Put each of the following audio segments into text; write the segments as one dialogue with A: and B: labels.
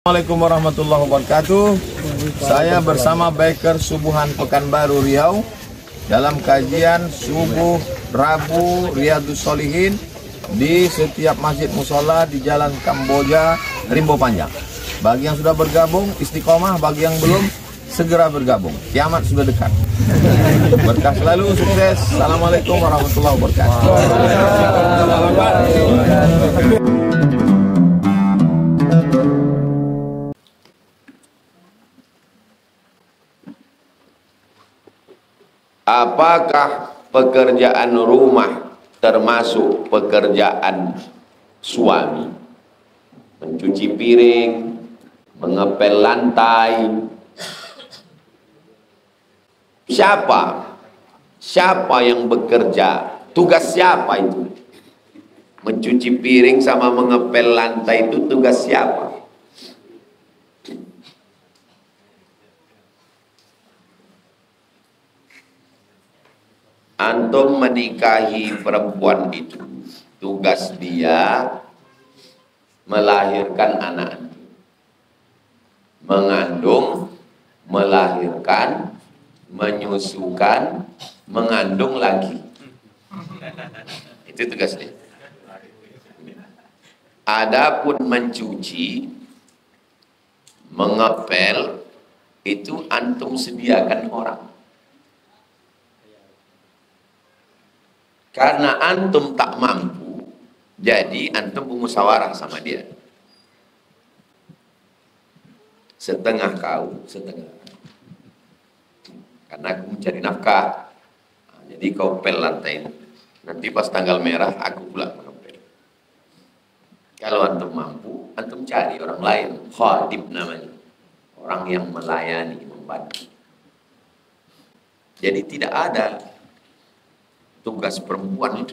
A: Assalamualaikum warahmatullahi wabarakatuh. Saya bersama Biker Subuhan Pekanbaru Riau dalam kajian subuh Rabu Riyadhus Shalihin di setiap masjid musola di Jalan Kamboja, Rimbo Panjang. Bagi yang sudah bergabung istiqomah, bagi yang belum segera bergabung. Kiamat sudah dekat. Berkah selalu, sukses. Assalamualaikum warahmatullahi wabarakatuh.
B: Apakah pekerjaan rumah termasuk pekerjaan suami? Mencuci piring, mengepel lantai. Siapa yang bekerja? Tugas siapa itu? Mencuci piring sama mengepel lantai itu tugas siapa? Antum menikahi perempuan itu, tugas dia melahirkan anak, mengandung, melahirkan, menyusukan, mengandung lagi. Itu tugas dia. Adapun mencuci, mengepel, itu antum sediakan orang. Karena antum tak mampu, jadi antum bermusyawarah sama dia. Setengah kau, setengah. Karena aku mencari nafkah, jadi kau pel lantai. Nanti pas tanggal merah, aku pula mengepel. Kalau antum mampu, antum cari orang lain. Khadib namanya. Orang yang melayani, membantu. Jadi tidak ada tugas perempuan itu.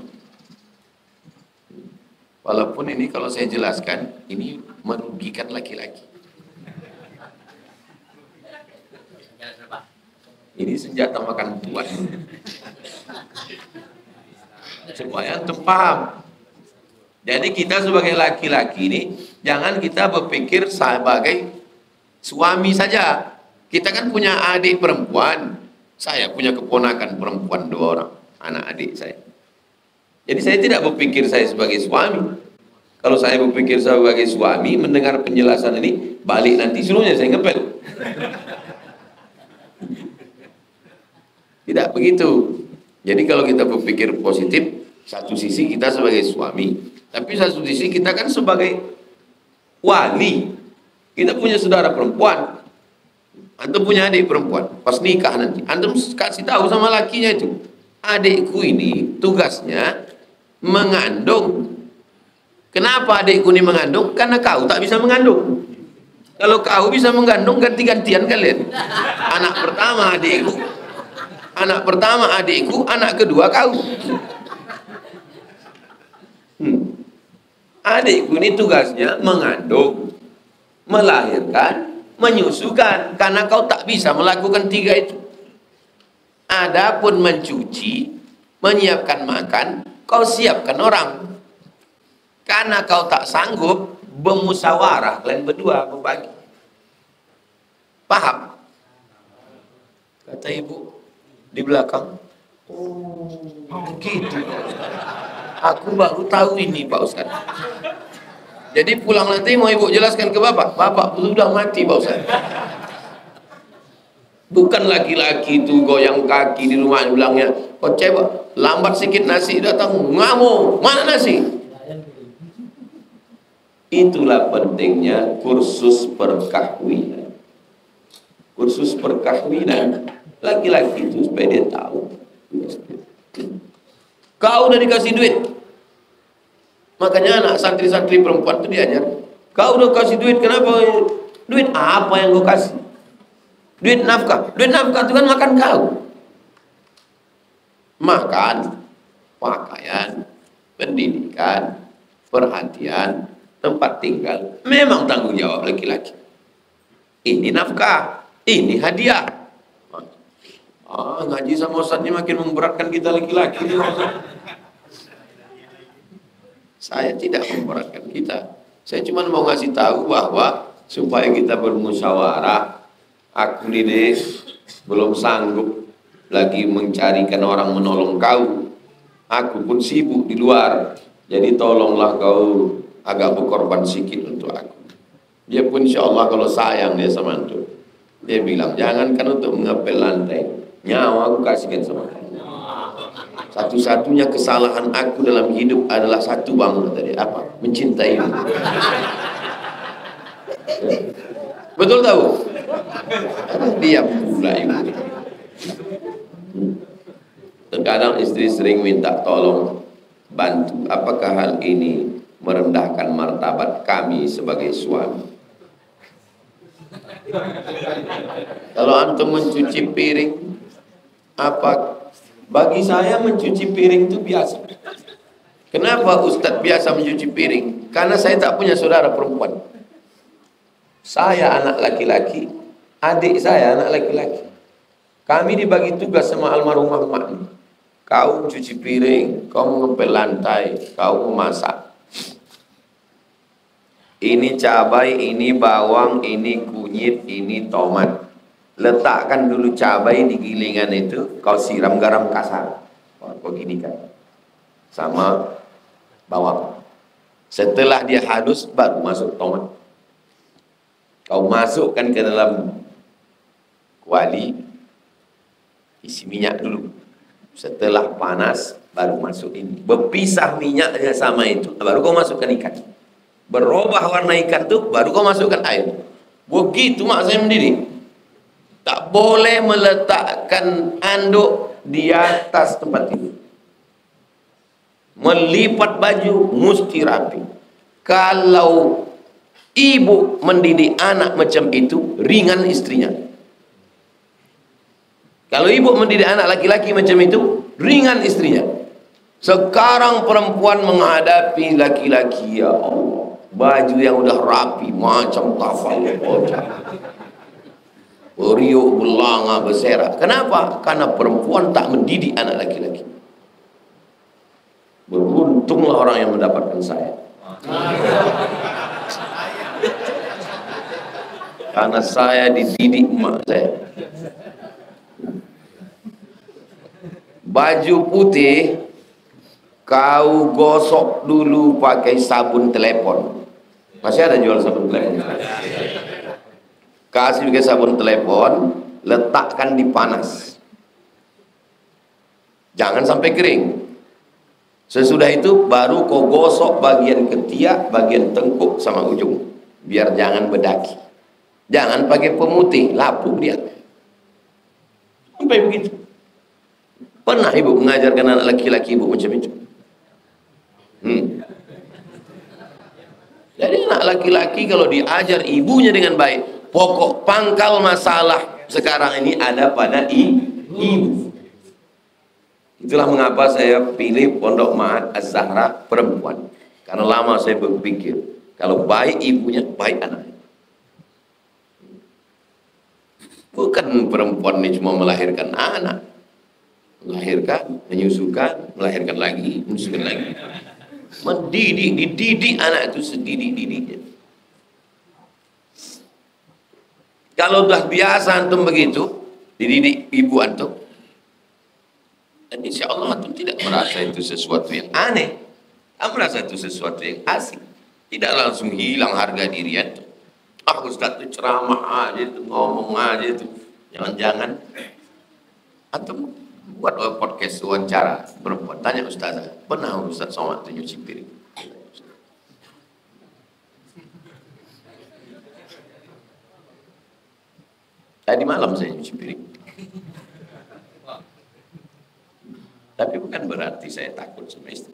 B: Walaupun ini kalau saya jelaskan, ini merugikan laki-laki. Ini senjata makan tuan. Supaya antum paham. Jadi kita sebagai laki-laki ini, jangan kita berpikir sebagai suami saja. Kita kan punya adik perempuan. Saya punya keponakan perempuan 2 orang. Anak adik saya. Jadi saya tidak berpikir saya sebagai suami. Kalau saya berpikir sebagai suami, mendengar penjelasan ini, balik nanti suruhnya saya ngepel. Tidak begitu. Jadi kalau kita berpikir positif, satu sisi kita sebagai suami, tapi satu sisi kita kan sebagai wali. Kita punya saudara perempuan. Antum punya adik perempuan. Pas nikah nanti, antum kasih tahu sama lakinya itu. Adikku ini tugasnya mengandung. Kenapa adikku ini mengandung? Karena kau tak bisa mengandung. Kalau kau bisa mengandung, ganti-gantian kalian. Anak pertama adikku, anak kedua kau. Adikku ini tugasnya mengandung, melahirkan, menyusukan. Karena kau tak bisa melakukan 3 itu. Adapun mencuci, menyiapkan makan, kau siapkan orang. Karena kau tak sanggup, bermusyawarah kalian berdua berbagi. Paham? Kata ibu di belakang. Oh, gitu. Aku baru tahu ini Pak Ustaz. Jadi pulang nanti mau ibu jelaskan ke bapak. Bapak sudah mati Pak Ustaz. Bukan laki-laki itu goyang kaki di rumah bilangnya, kok coba lambat sedikit nasi datang, ngamuk, mana nasi? Itulah pentingnya kursus perkahwinan. Kursus perkahwinan, laki-laki itu supaya dia tahu. Kau udah dikasih duit. Makanya anak santri-santri perempuan itu diajar. Kau udah kasih duit, kenapa? Duit apa yang kau kasih? Duit nafkah. Duit nafkah itu kan makan kau. Makan, pakaian, pendidikan, perhatian, tempat tinggal. Memang tanggung jawab laki-laki. Ini nafkah, ini hadiah. Ngaji sama Ustaz ini makin memberatkan kita laki-laki. Saya tidak memberatkan kita. Saya cuma mau ngasih tahu bahwa supaya kita bermusyawarah. Aku ini deh belum sanggup lagi mencarikan orang menolong kau. Aku pun sibuk di luar. Jadi tolonglah kau agak berkorban sedikit untuk aku. Dia pun insya Allah kalau sayang dia sama antum. Dia bilang, jangankan untuk mengepel lantai, nyawa aku kasihkan sama kamu. Satu-satunya kesalahan aku dalam hidup adalah satu bang, tadi apa? Mencintaimu. Betul tahu? Dia pula ibu. Terkadang istri sering minta tolong bantu. Apakah hal ini merendahkan martabat kami sebagai suami? Kalau antum mencuci piring, apa? Bagi saya mencuci piring itu biasa. Kenapa Ustadz biasa mencuci piring? Karena saya tak punya saudara perempuan. Saya anak laki-laki, adik saya anak laki-laki. Kami dibagi tugas sama almarhumah emak. Kau cuci piring, kau mengepel lantai, kau memasak. Ini cabai, ini bawang, ini kunyit, ini tomat. Letakkan dulu cabai di gilingan itu, kau siram garam kasar. Kau gini kan. Sama bawang. Setelah dia halus, baru masuk tomat. Kau masukkan ke dalam kuali, isi minyak dulu. Setelah panas, baru masuk ini. Berpisah minyaknya sama itu, baru kau masukkan ikan. Berubah warna ikan itu, baru kau masukkan air. Begitu mak saya mendidik. Tak boleh meletakkan anduk di atas tempat tidur. Melipat baju mesti rapi. Kalau ibu mendidik anak macam itu, ringan istrinya. Kalau ibu mendidik anak laki-laki macam itu, ringan istrinya. Sekarang perempuan menghadapi laki-laki, ya Allah, baju yang udah rapi macam tafal bocah, beriuk belanga berserak. Kenapa? Karena perempuan tak mendidik anak laki-laki. Beruntunglah orang yang mendapatkan saya. Karena saya dididik emak saya. Baju putih kau gosok dulu pakai sabun telepon. Masih ada jual sabun telepon? Kasih pakai sabun telepon, letakkan di panas. Jangan sampai kering. Sesudah itu baru kau gosok bagian ketiak, bagian tengkuk sama ujung. Biar jangan berdaki. Jangan pakai pemutih, lapuk dia. Sampai begitu. Pernah ibu mengajarkan anak laki-laki ibu macam itu? Jadi anak laki-laki kalau diajar ibunya dengan baik, pokok pangkal masalah sekarang ini ada pada ibu. Itulah mengapa saya pilih Pondok Ma'had Az-Zahra perempuan. Karena lama saya berpikir, kalau baik ibunya, baik anaknya. Bukan perempuan ini cuma melahirkan anak, melahirkan, menyusukan, melahirkan lagi, menyusukan lagi. Mendidik, dididik anak itu sedidik-didiknya. Kalau sudah biasa antum begitu, dididik ibu antum, dan insya Allah antum tidak merasa itu sesuatu yang aneh, merasa itu sesuatu yang asing, tidak langsung hilang harga diri antum. Ustaz itu ceramah aja itu, ngomong aja itu, jangan-jangan antum buat podcast wawancara perempuan, tanya ustazah, pernah Ustaz Somad itu nyuci piring? Tadi malam saya nyuci piring. Tapi bukan berarti saya takut sama istri.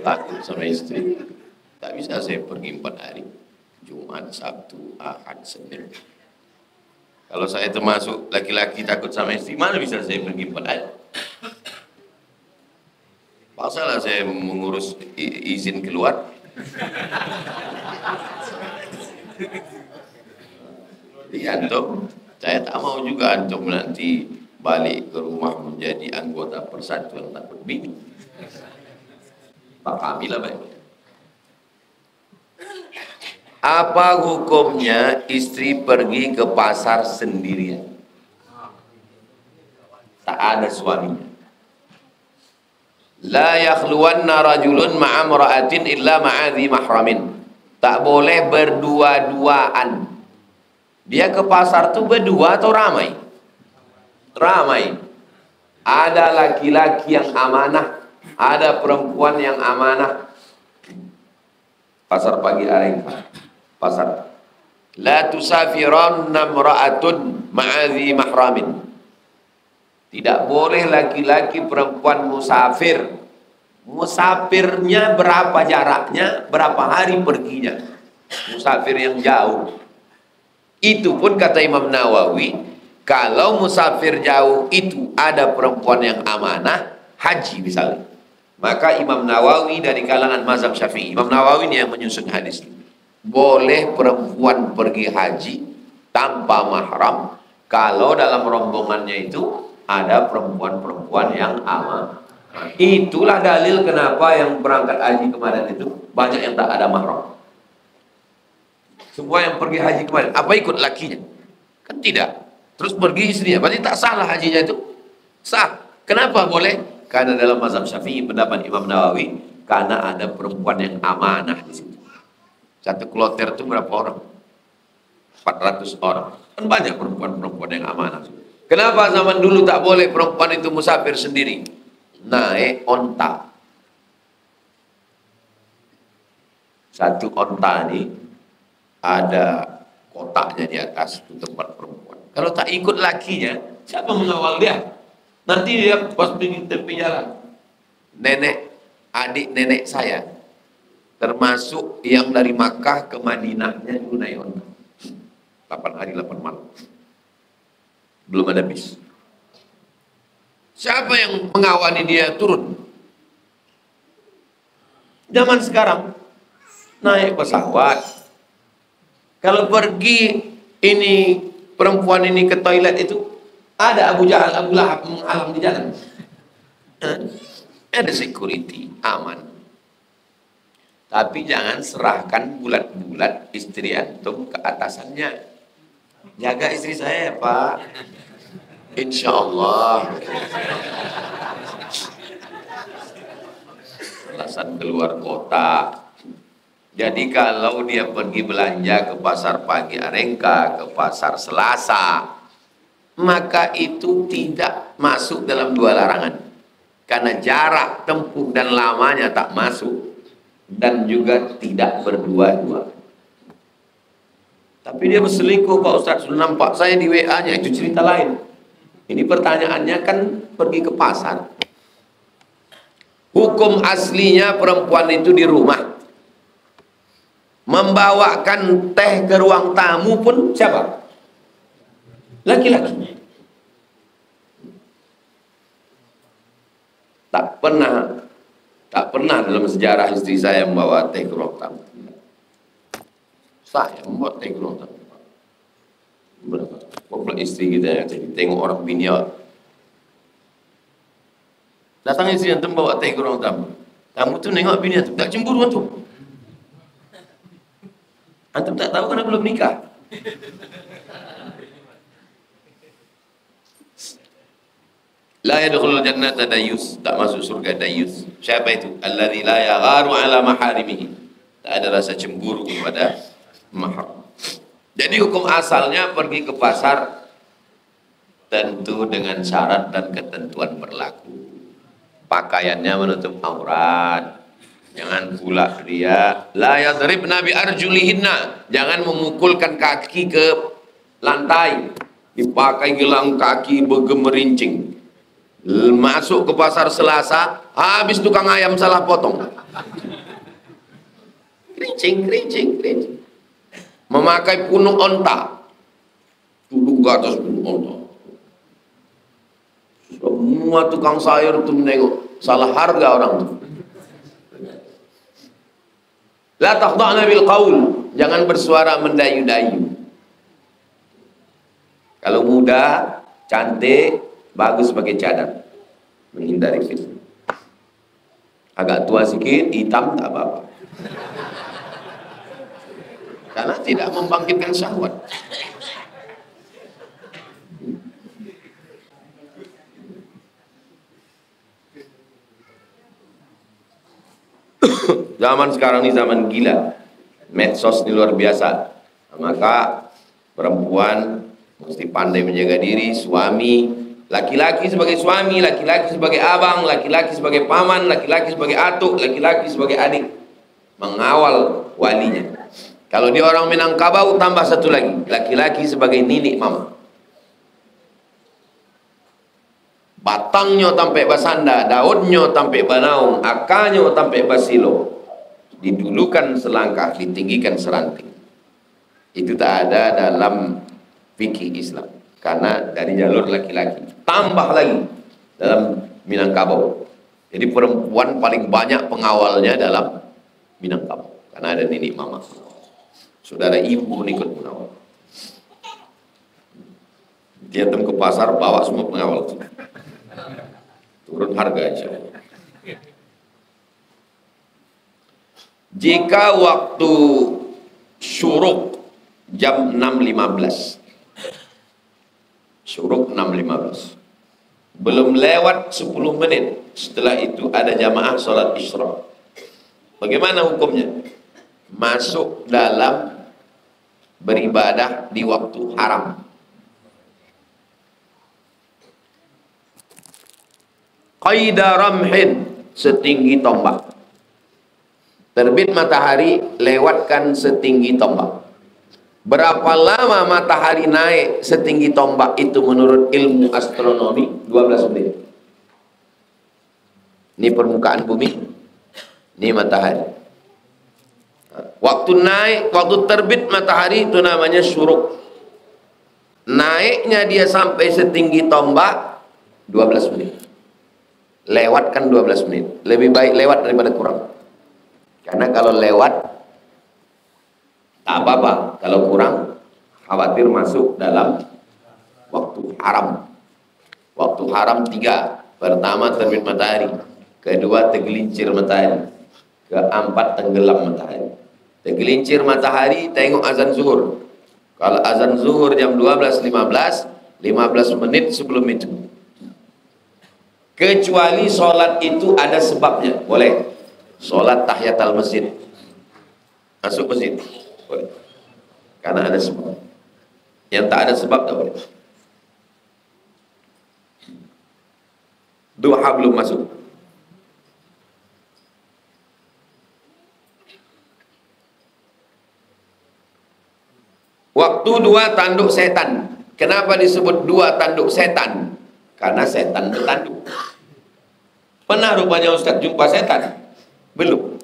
B: Takut sama istri, tak bisa saya pergi 4 hari, Jumat, Sabtu, Ahad, Senin. Kalau saya termasuk laki-laki takut sama istri, mana bisa saya pergi 4 hari? Pasalah saya mengurus izin keluar. Iya antum, saya tak mau juga antum nanti balik ke rumah menjadi anggota persatuan takut bingung. Pahamilah baik. Apa hukumnya istri pergi ke pasar sendirian? Tak ada suaminya. La yakhluwanna rajulun ma'a imra'atin illa ma'a dhi mahramin. Tak boleh berdua-duaan. Dia ke pasar tuh berdua atau ramai? Ramai. Ada laki-laki yang amanah, ada perempuan yang amanah. Pasar pagi Arengka. Pasar. La tusafiranna imra'atun ma'a dhi mahramin. Tidak boleh laki-laki perempuan musafir. Musafirnya berapa jaraknya, berapa hari perginya. Musafir yang jauh. Itu pun kata Imam Nawawi, kalau musafir jauh itu ada perempuan yang amanah, haji misalnya. Maka Imam Nawawi dari kalangan mazhab Syafi'i, Imam Nawawi ini yang menyusun hadis ini. Boleh perempuan pergi haji tanpa mahram kalau dalam rombongannya itu ada perempuan-perempuan yang aman. Itulah dalil kenapa yang berangkat haji kemarin itu banyak yang tak ada mahram. Semua yang pergi haji kemarin, apa ikut lakinya? Kan tidak. Terus pergi istrinya, berarti tak salah hajinya itu? Sah. Kenapa boleh? Karena dalam mazhab Syafi'i pendapat Imam Nawawi, karena ada perempuan yang amanah di situ. Satu kloter itu berapa orang? 400 orang. Kan banyak perempuan-perempuan yang amanah. Kenapa zaman dulu tak boleh perempuan itu musafir sendiri? Naik onta. Satu onta ini ada kotaknya di atas itu tempat perempuan. Kalau tak ikut lakinya, siapa mengawal dia? Nanti dia pas pergi tepi jalan. Adik nenek saya, termasuk yang dari Makkah ke Madinahnya dulu naik onta. 8 hari 8 malam. Belum ada bis. Siapa yang mengawali dia turun? Zaman sekarang naik pesawat. Kalau pergi ini perempuan ini ke toilet itu ada Abu Jahal, Abu Lahab menghalang di jalan. Ada security, aman. Tapi jangan serahkan bulat-bulat istri antum ke atasannya. Jaga istri saya, Pak. Insya Allah. Alasan keluar kota. Jadi kalau dia pergi belanja ke pasar pagi Arengka, ke pasar Selasa, maka itu tidak masuk dalam 2 larangan. Karena jarak tempuh dan lamanya tak masuk. Dan juga tidak berdua-dua. Tapi dia berselingkuh, Pak Ustadz, sudah nampak saya di WA-nya, itu cerita lain. Ini pertanyaannya kan pergi ke pasar. Hukum aslinya perempuan itu di rumah. Membawakan teh ke ruang tamu pun siapa? Laki-lakinya. Tak pernah dalam sejarah istri saya membawa teh ke ruang tamu. Saya membuat teh ke ruang tamu. Berapa istri kita yang jadi tengok orang bini. Datang istri antum bawa teh ke ruang tamu. Tamu tu nengok bini antum, tak cemburu antum. Antum tak tahu karena belum nikah. La yadkhulul jannata dayus, tak masuk surga dayus. Siapa itu? Alladzi la yagharu ala maharimihi. Tak ada rasa cemburu kepada mahram. Jadi hukum asalnya pergi ke pasar tentu dengan syarat dan ketentuan berlaku. Pakaiannya menutup aurat. Jangan pula dia la yadribna bi arjulihinna. Jangan memukulkan kaki ke lantai. Dipakai gelang kaki bergemerincing. Masuk ke pasar Selasa, habis tukang ayam salah potong. Kerincing. Memakai punuk onta. Duduk ke atas punuk onta. Semua tukang sayur itu menengok. Salah harga orang itu. La takhda'na bil qaul. Jangan bersuara mendayu-dayu. Kalau muda, cantik, bagus pakai cadar. Menghindari fitnah. Agak tua sedikit, hitam tak apa-apa. karena tidak membangkitkan syahwat. Zaman sekarang ini zaman gila, medsos ini luar biasa. Maka perempuan mesti pandai menjaga diri, suami, laki-laki sebagai suami, laki-laki sebagai abang, laki-laki sebagai paman, laki-laki sebagai atuk, laki-laki sebagai adik, mengawal walinya. Kalau dia orang Minangkabau, tambah satu lagi, laki-laki sebagai ninik mama. Batangnya tampai basanda, daunnya tampai banaung, akarnya tampai basilo. Didulukan selangkah, ditinggikan seranting. Itu tak ada dalam fikih Islam. Karena dari jalur laki-laki. Tambah lagi dalam Minangkabau. Jadi perempuan paling banyak pengawalnya dalam Minangkabau. Karena ada nenek mama. Saudara ibu pun ikut mengawal. Dia datang ke pasar, bawa semua pengawal. Turun harga insya Allah. Jika waktu syuruk jam 6.15, syuruk 6.15, belum lewat 10 menit setelah itu ada jamaah sholat isyraq, bagaimana hukumnya? Masuk dalam beribadah di waktu haram. Qaida ramhin, setinggi tombak. Terbit matahari, lewatkan setinggi tombak. Berapa lama matahari naik setinggi tombak itu menurut ilmu astronomi? 12 menit. Ini permukaan bumi, ini matahari. Waktu naik, waktu terbit matahari itu namanya syuruk. Naiknya dia sampai setinggi tombak 12 menit. Lewatkan 12 menit. Lebih baik lewat daripada kurang. Karena kalau lewat tak apa-apa, kalau kurang khawatir masuk dalam waktu haram. Waktu haram 3. Pertama terbit matahari, kedua tergelincir matahari, keempat tenggelam matahari. Tergelincir matahari tengok azan zuhur. Kalau azan zuhur jam 12.15, 15 menit sebelum itu. Kecuali sholat itu ada sebabnya, boleh. Sholat tahiyatul masjid, masuk masjid, boleh. Karena ada sebab. Yang tak ada sebab tak boleh. Duha belum masuk. Waktu 2 tanduk setan. Kenapa disebut 2 tanduk setan? Karena setan bertanduk. Pernah rupanya Ustaz jumpa setan? Belum.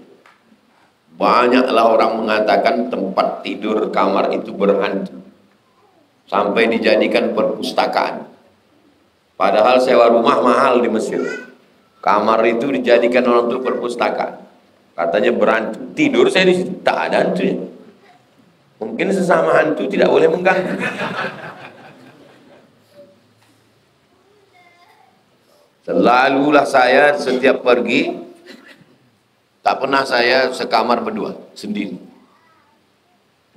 B: Banyaklah orang mengatakan tempat tidur kamar itu berhantu. Sampai dijadikan perpustakaan. Padahal sewa rumah mahal di Mesir. Kamar itu dijadikan orang untuk perpustakaan. Katanya berhantu. Tidur saya di situ, tak ada hantunya. Mungkin sesama hantu tidak boleh mengganggu. Selalulah saya setiap pergi, tak pernah saya sekamar berdua, sendiri.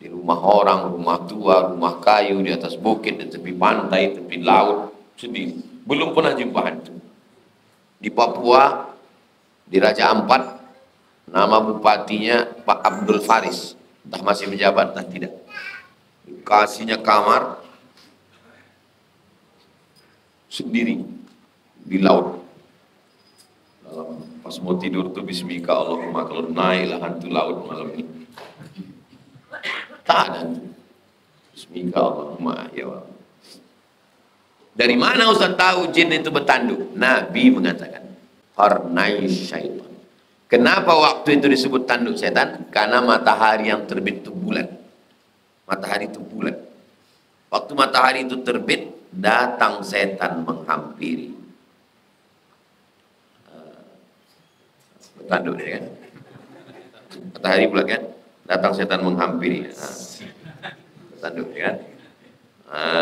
B: Di rumah orang, rumah tua, rumah kayu, di atas bukit, di tepi pantai, tepi laut, sendiri. Belum pernah jumpa hantu. Di Papua, di Raja Ampat, nama bupatinya Pak Abdul Faris. Entah masih menjabat, entah tidak. Dikasihnya kamar, sendiri, di laut. Pas mau tidur tuh bismika Allahumma, kalau naiklah hantu laut malam ini. Tak ada. Bismika Allahumma ya Allah. Dari mana Ustaz tahu jin itu bertanduk? Nabi mengatakan qarnai syaitan. Kenapa waktu itu disebut tanduk setan? Karena matahari yang terbit itu bulan. Matahari itu bulan. Waktu matahari itu terbit, datang setan menghampiri. Bertanduk dia kan? Matahari bulan kan? Datang setan menghampiri. Bertanduk dia kan?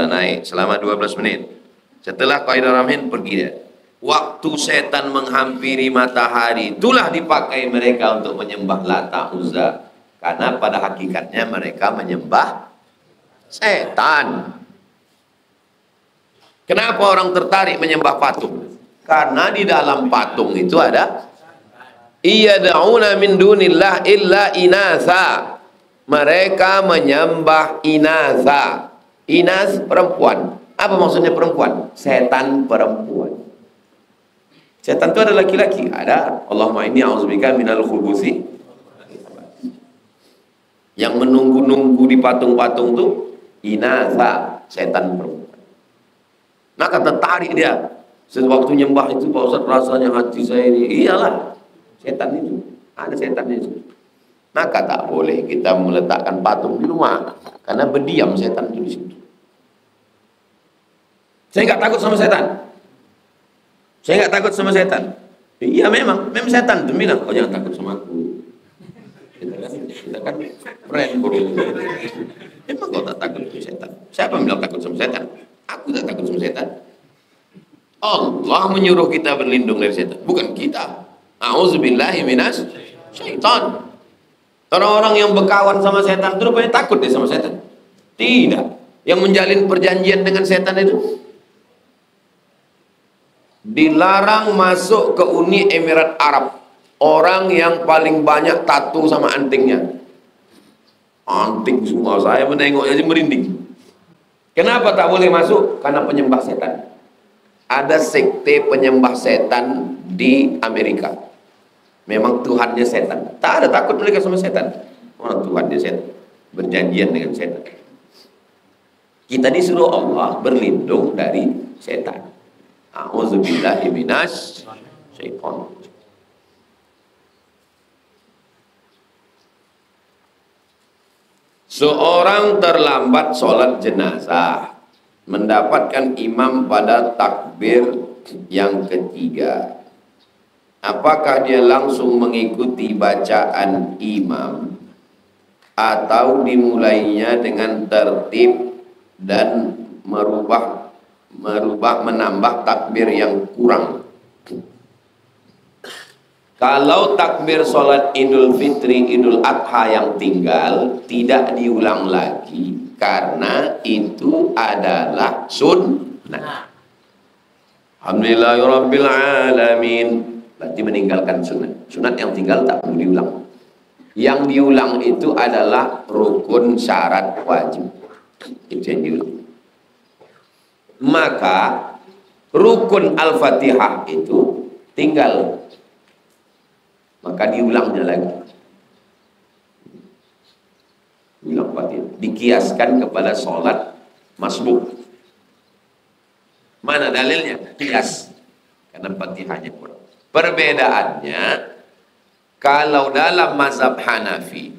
B: Naik selama 12 menit. Setelah qaidah ramhin pergi dia. Waktu setan menghampiri matahari, itulah dipakai mereka untuk menyembah Lata, Uzza, Karena pada hakikatnya mereka menyembah setan. Kenapa orang tertarik menyembah patung? Karena di dalam patung itu ada iyad'una min dunillah illa inasa. Mereka menyembah inasa. Inas perempuan. Apa maksudnya perempuan? Setan perempuan. Setan itu ada laki-laki. Ada. Allahumma inni a'udzubika minal khubuthi. Yang menunggu-nunggu di patung-patung itu inasa, setan perempuan. Maka tertarik dia. Sewaktu nyembah itu Pak Ustaz, rasanya hati saya ini, iyalah setan itu, ada setan itu. Maka tak boleh kita meletakkan patung di rumah, karena berdiam setan itu di situ. Saya nggak takut sama setan. Saya nggak takut sama setan. Iya memang setan itu bilang, oh jangan takut sama aku. Kita kan friend bro. Emang kau tak takut sama setan? Siapa yang bilang takut sama setan? Aku tak takut sama setan. Allah menyuruh kita berlindung dari setan, bukan kita. A'udzubillahi minas syaitan. Orang-orang yang berkawan sama setan itu rupanya takut dia sama setan. Tidak. Yang menjalin perjanjian dengan setan itu dilarang masuk ke Uni Emirat Arab. Orang yang paling banyak tato sama antingnya. Anting semua, saya menengoknya aja merinding. Kenapa tak boleh masuk? Karena penyembah setan. Ada sekte penyembah setan di Amerika. Memang Tuhannya setan. Tak ada takut mereka sama setan. Orang Tuhannya setan. Berjanjian dengan setan. Kita disuruh Allah berlindung dari setan. A'udzubillahi minas syaitan. Seorang terlambat sholat jenazah, mendapatkan imam pada takbir yang ketiga. Apakah dia langsung mengikuti bacaan imam atau dimulainya dengan tertib dan menambah takbir yang kurang? Kalau takbir sholat Idul Fitri, Idul Adha yang tinggal tidak diulang lagi karena itu adalah sunnah. Alhamdulillahirabbil alamin. Berarti meninggalkan sunat. Sunat yang tinggal tak perlu diulang. Yang diulang itu adalah rukun syarat wajib. Itu yang diulang. Maka rukun Al-Fatihah itu tinggal. Maka diulangnya lagi. Ulang Fatihah. Dikiaskan kepada sholat masbuk. Mana dalilnya? Kias. Karena Fatihahnya kurang. Perbedaannya, kalau dalam mazhab Hanafi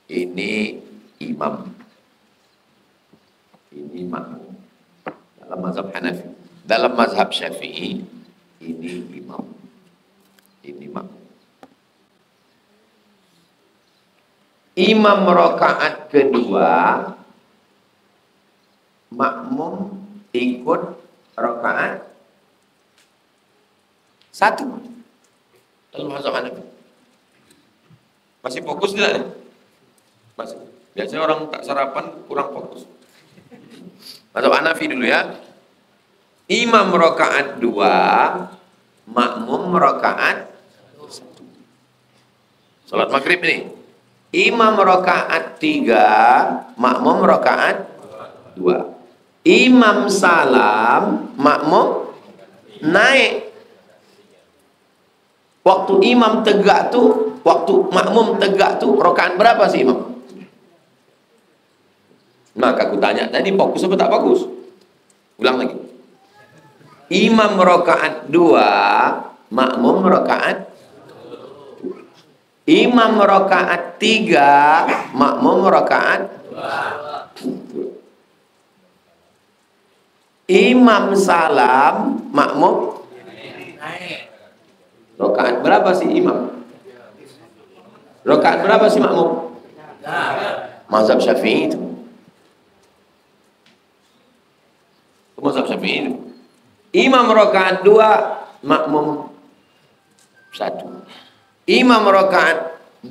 B: ini imam, ini makmum. Dalam mazhab Hanafi, dalam mazhab Syafi'i ini imam, ini makmum. Imam rakaat kedua, makmum ikut rakaat satu. Dalam mazhab Hanafi. Masih fokus tidak? Masih. Biasanya orang tak sarapan kurang fokus. Mazhab Hanafi dulu ya. Imam rakaat 2, makmum rakaat 1. Salat maghrib ini. Imam rakaat 3, makmum rakaat 2. Imam salam, makmum naik. Waktu imam tegak tuh, waktu makmum tegak tuh, rakaat berapa sih imam? Maka aku tanya tadi, fokus apa tak fokus? Ulang lagi. Imam rakaat 2, makmum rakaat. Imam rakaat 3, makmum rakaat. Imam salam, makmum rakaat berapa sih imam? Rakaat berapa sih makmum? Mazhab Syafi'i itu. Mazhab Syafi'i itu. Imam rakaat 2, makmum 1. Imam rakaat 2,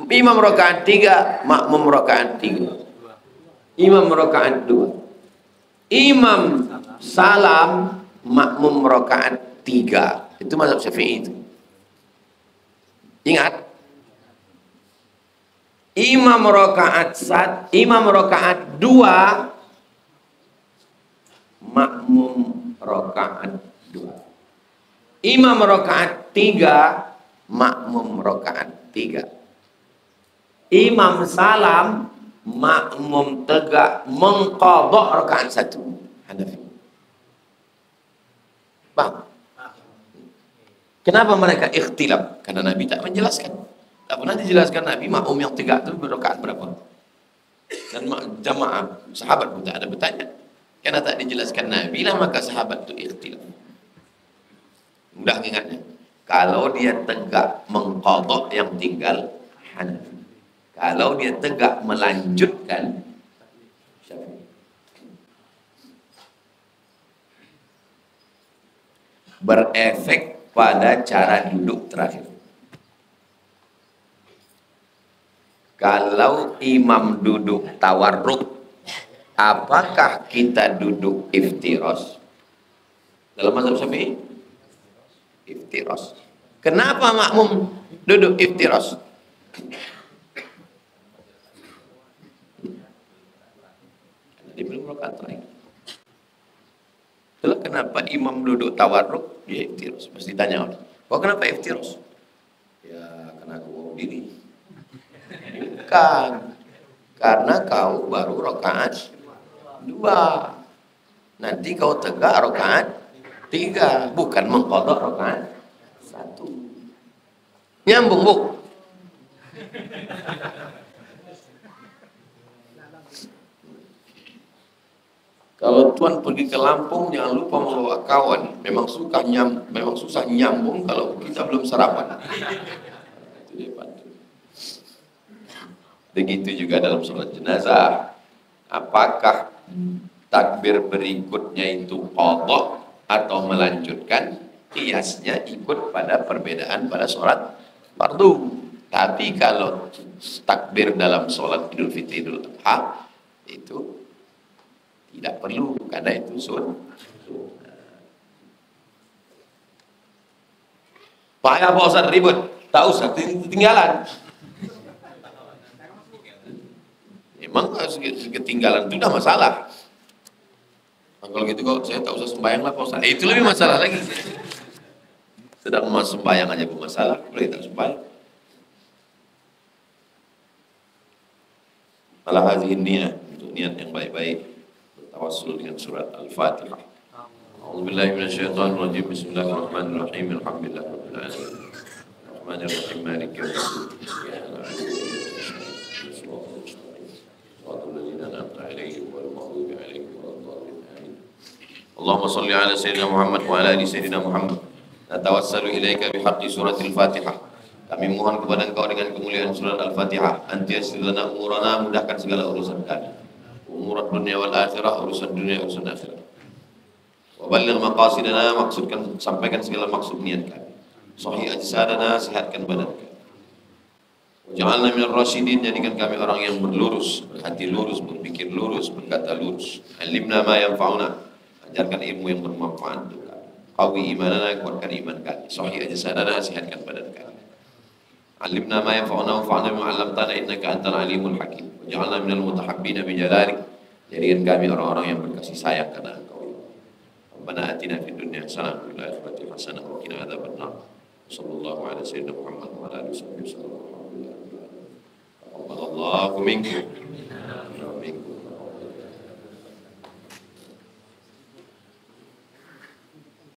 B: Imam rakaat 3, makmum rakaat 3. Imam rakaat 2. Imam salam, makmum rakaat 3. Itu mazhab Syafi'i itu. Ingat, imam rakaat 2, makmum rakaat 2. Imam rakaat 3, makmum rakaat 3. Imam salam, makmum tegak mengqadha rakaat 1. Hanafi. Paham? Kenapa mereka ikhtilaf? Karena Nabi tak menjelaskan. Tak pernah dijelaskan Nabi makmum yang tegak itu berrakaat berapa. Dan jamaah sahabat pun tak ada bertanya. Karena tak dijelaskan Nabi lah, maka sahabat itu ikhtilaf. Mudah ingatnya. Kalau dia tegak mengqadha yang tinggal, Hanafi. Kalau dia tegak melanjutkan, Syafi'i. Berefek pada cara duduk terakhir. Kalau imam duduk tawarruk, apakah kita duduk iftiros? Dalam mazhab Syafi'i, iftiros. Kenapa makmum duduk iftiros? Di belum rakaat terakhir. Itulah kenapa imam duduk tawarruk, dia iftiros. Pasti tanya orang, kok kenapa iftiros? Ya karena aku mau diri. Bukan, karena kau baru rakaat 2. Nanti kau tegak rakaat 3, bukan mengqadha rakaat 1. Nyambung, Bu? Kalau Tuan pergi ke Lampung, jangan lupa membawa kawan. Memang susah nyambung kalau kita belum sarapan. Itu dia bantu. Begitu juga dalam sholat jenazah. Apakah takbir berikutnya itu qadha atau melanjutkan? Kiasnya ikut pada perbedaan pada sholat fardu. Tapi kalau takbir dalam sholat Idul Fitri, Idul Adha, itu tidak perlu, karena itu sunnah. Payah Pak Ustaz ribut, tak usah ketinggalan. Memang ketinggalan itu udah masalah. Kalau gitu kok saya tak usah sembahyang lah Pak Ustaz. Itu lebih masalah lagi. Sedang mau sembahyang aja bermasalah, boleh tak sembahyang. Malah hazihin niat, untuk niat yang baik-baik. Tawassul dengan surat Al-Fatihah. A'udzubillahi minasyaitonirrajim. Bismillahirrahmanirrahim. Alhamdulillahirabbil alamin. Arrahmanirrahim. Maliki yaumiddin. Allahumma salli ala sayyidina Muhammad wa ala ali sayyidina Muhammad. Natawassalu ilaika bihaqqi suratil Fatihah. Kami mohon kepada Engkau dengan kemuliaan surat Al-Fatihah. Antiyassir lana umurana, mudahkan segala urusan kami. Umurat dunia wal akhirah, urusan dunia, urusan akhirat. Wa balligh maqasidana, maksudkan, sampaikan segala maksud niat kami. Sahih ajsadana, sehatkan badan kami. Waj'alna minar rasyidin, jadikan kami orang yang berlurus, berhati lurus, berpikir lurus, berkata lurus. Alimna ma yanfa'una, ajarkan ilmu yang bermanfaat untuk kami. Qawi imanana, kuatkan iman kami. Sahih ajsadana, sehatkan badan kami. Alimna ma yanfa'una wa'fa'na bima 'allamtana innaka antal alimul hakim. Waj'alna minal mutahabbina bi jalalik, jadikan kami orang-orang yang berkasih sayang karena Engkau. Rabbana atina fid dunya hasanah wa fil akhirati hasanah wa qina adzabannar. Sallallahu alaihi wasallam Muhammad wa ala alihi wasallam. Allahu minkum.